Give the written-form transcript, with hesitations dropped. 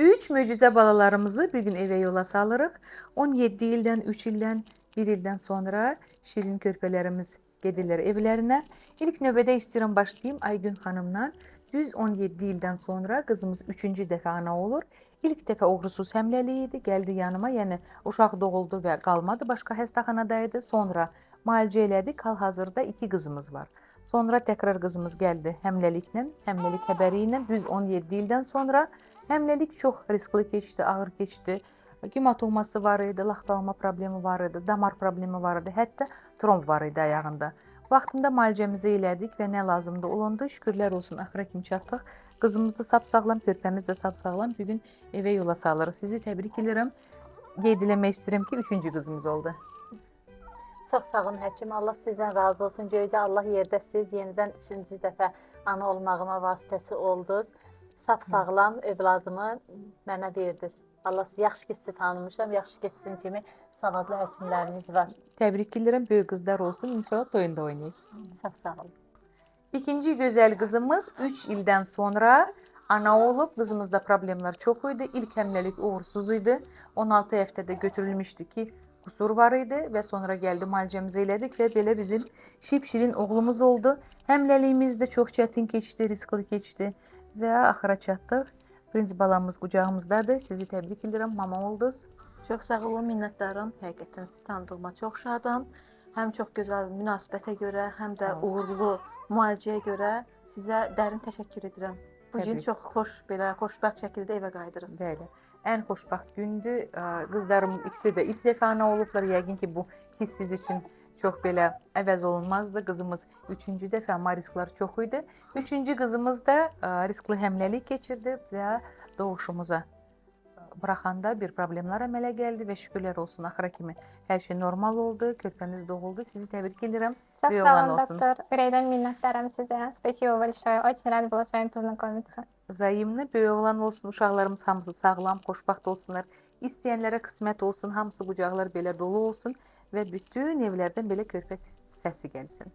Üç möcüzə balalarımızı bir gün evə yola salırıq. 17 ildən, 3 ildən, 1 ildən sonra şirin körpələrimiz gedirlər evlərinə. İlk növbədə istəyirəm başlayayım Aygün xanımdan. Düz 17 ildən sonra qızımız 3-cü dəfə ana olur. İlk dəfə uğursuz həmləlik idi, gəldi yanıma, yəni uşaq doğuldu və qalmadı, başqa xəstəxanadaydı. Sonra müalicə elədik, hal-hazırda 2 qızımız var. Sonra təkrar qızımız gəldi həmləliklə, həmləlik xəbəri ilə düz 17 ildən sonra. Həmləlik çox riskli keçdi, ağır keçdi. Gematoması var idi, laxtalama problemi var idi, damar problemi var idi, hətta tromb var idi ayağında. Vaxtında müalicəmizi elədik və nə lazımdı olundu. Şükürlər olsun, axıra kimi çatdıq. Qızımız da sapsağlam, körpəmiz də sapsağlam. Bir gün evə yola salırıq. Sizi təbrik edirəm. Qeyd eləmək istəyirəm ki, 3-cü qızımız oldu. Çox sağ olun həkim. Allah sizdən razı olsun. Göydə Allah yerdə siz yenidən 3-cü dəfə ana olmağıma vasitəsi oldunuz. Sap-sağlam övladımı mənə verdiniz. Allah siz yaxşı ki sizi tanımışam, yaxşı ki sizin kimi savadlı həkimləriniz var. Təbrik edirəm. Böyük qızlar olsun. İnşallah toyunda oynayır. Çox sağ olun. İkinci gözəl qızımız 3 ildən sonra ana olub. Qızımızda problemlər çox idi. İlk həmləlik uğursuz idi. 16 həftədə götürülmüşdü ki, qusur var idi və sonra gəldi müalicəmizi elədik və belə bizim şipşirin oğlumuz oldu. Həmləliyimiz də çox çətin keçdi, riskli keçdi və axıra çatdıq. Birinci balamız qucağımızdadır. Sizi təbrik edirəm, mama oldunuz. Çox sağ olun, minnətdaram. Həqiqətən sizi tanıdığıma çox şadam. Həm çox gözəl münasibətə görə, həm də uğurlu müalicəyə görə sizə dərin təşəkkür edirəm. Bugün çox xoş, belə xoşbəxt şəkildə evə qayıdırım. Bəli. Ən xoşbəxt gündür. Qızlarımız ikisi də ilk dəfə ana olublar. Yəqin ki, bu hiss siz üçün çox belə əvəz olunmazdı. Qızımız 3-cü dəfə, amma risklər çox idi. 3-cü qızımız da riskli həmləlik keçirdi və doğuşumuza buraxanda bir problemlər əmələ gəldi və şükürlər olsun, axıra kimi hər şey normal oldu, körpəmiz doğuldu. Sizi təbrik edirəm. Çox sağ olun, doktor. Ürəkdən minnətdaram sizə. Spasibo большое. Очень рада была с вами познакомиться. Zayımlı, böyük oğlan olsun, uşaqlarımız hamısı sağlam, xoşbəxt olsunlar. İstəyənlərə qismət olsun, hamısı qucaqlar belə dolu olsun və bütün evlərdən belə körpə səsi gəlsin.